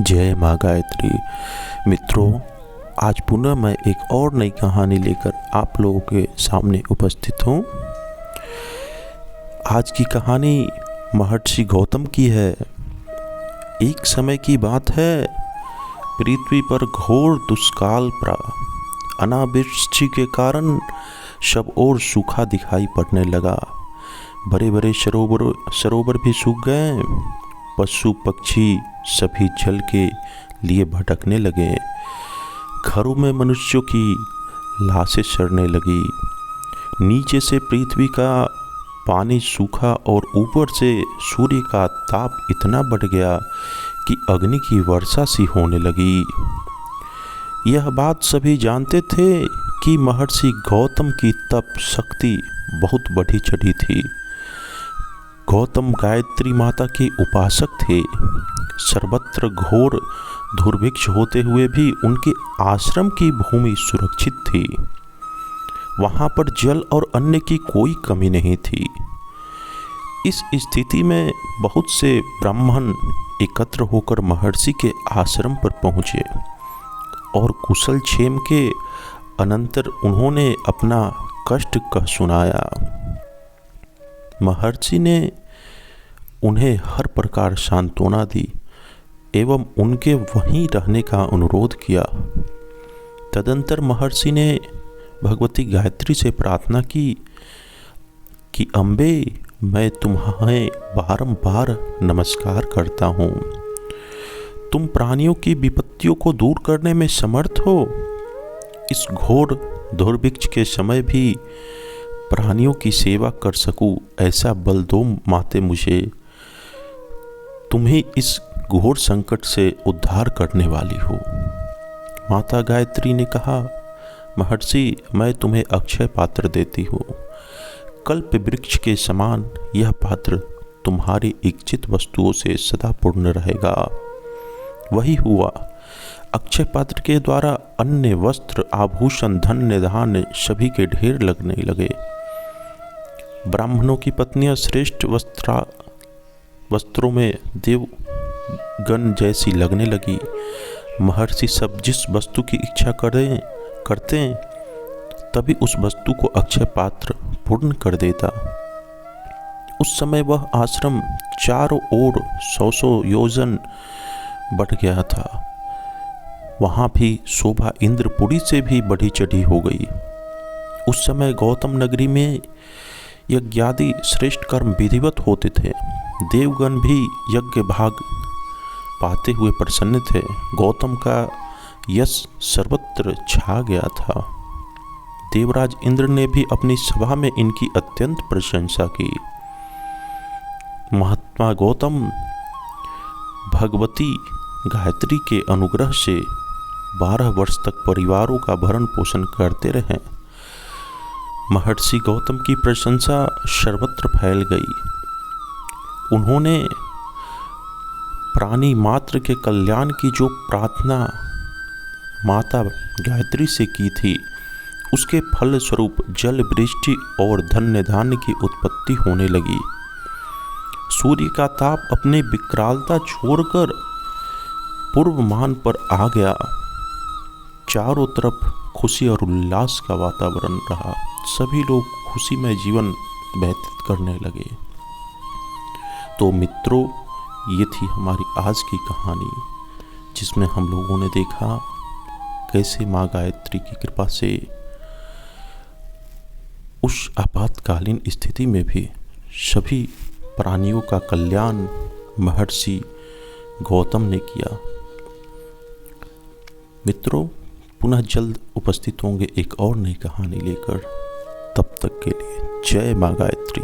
जय माँ गायत्री। मित्रों, आज पुनः मैं एक और नई कहानी लेकर आप लोगों के सामने उपस्थित हूँ। आज की कहानी महर्षि गौतम की है। एक समय की बात है, पृथ्वी पर घोर दुष्काल पड़ा। अनावृष्टि के कारण सब ओर सूखा दिखाई पड़ने लगा। बड़े बड़े सरोवर भी सूख गए। पशु पक्षी सभी जल के लिए भटकने लगे। घरों में मनुष्यों की लाशें सड़ने लगी। नीचे से पृथ्वी का पानी सूखा और ऊपर से सूर्य का ताप इतना बढ़ गया कि अग्नि की वर्षा सी होने लगी। यह बात सभी जानते थे कि महर्षि गौतम की तप शक्ति बहुत बढ़ी चढ़ी थी। गौतम गायत्री माता के उपासक थे। सर्वत्र घोर दुर्भिक्ष होते हुए भी उनके आश्रम की भूमि सुरक्षित थी। वहां पर जल और अन्न की कोई कमी नहीं थी। इस स्थिति में बहुत से ब्राह्मण एकत्र होकर महर्षि के आश्रम पर पहुंचे और कुशल क्षेम के अनंतर उन्होंने अपना कष्ट कह सुनाया। महर्षि ने उन्हें हर प्रकार सांत्वना दी एवं उनके वहीं रहने का अनुरोध किया। तदंतर महर्षि ने भगवती गायत्री से प्रार्थना की कि अम्बे, मैं तुम्हें बारंबार नमस्कार करता हूँ। तुम प्राणियों की विपत्तियों को दूर करने में समर्थ हो। इस घोर दुर्भिक्ष के समय भी प्राणियों की सेवा कर सकूं, ऐसा बल दो माते मुझे। तुम ही इस घोर संकट से उद्धार करने वाली हो। माता गायत्री ने कहा, महर्षि, मैं तुम्हें अक्षय पात्र देती हूँ। कल्प वृक्ष के समान यह पात्र तुम्हारी इच्छित वस्तुओं से सदा पूर्ण रहेगा। वही हुआ। अक्षय पात्र के द्वारा अन्य वस्त्र, आभूषण, धन्य धान्य सभी के ढेर लगने लगे। ब्राह्मणों की पत्नियां श्रेष्ठ वस्त्रों में देवगण जैसी लगने लगी। महर्षि सब जिस वस्तु की इच्छा करते तभी उस वस्तु को अक्षय पात्र पूर्ण कर देता। उस समय वह आश्रम चारों ओर 100 योजन बढ़ गया था। वहां भी शोभा इंद्रपुरी से भी बढ़ी चढ़ी हो गई। उस समय गौतम नगरी में यज्ञादि श्रेष्ठ कर्म विधिवत होते थे। देवगण भी यज्ञ भाग पाते हुए प्रसन्न थे। गौतम का यश सर्वत्र छा गया था। देवराज इंद्र ने भी अपनी सभा में इनकी अत्यंत प्रशंसा की। महात्मा गौतम भगवती गायत्री के अनुग्रह से 12 वर्ष तक परिवारों का भरण पोषण करते रहे। महर्षि गौतम की प्रशंसा सर्वत्र फैल गई। उन्होंने प्राणी मात्र के कल्याण की जो प्रार्थना माता गायत्री से की थी, उसके फल स्वरूप जल वृष्टि और धन्य धान्य की उत्पत्ति होने लगी। सूर्य का ताप अपनी विकरालता छोड़कर पूर्वमान पर आ गया। चारों तरफ खुशी और उल्लास का वातावरण रहा। सभी लोग खुशी में जीवन व्यतीत करने लगे। तो मित्रों, ये थी हमारी आज की कहानी, जिसमें हम लोगों ने देखा कैसे माँ गायत्री की कृपा से उस आपातकालीन स्थिति में भी सभी प्राणियों का कल्याण महर्षि गौतम ने किया। मित्रों, पुनः जल्द उपस्थित होंगे एक और नई कहानी लेकर। तब तक के लिए जय माँ गायत्री।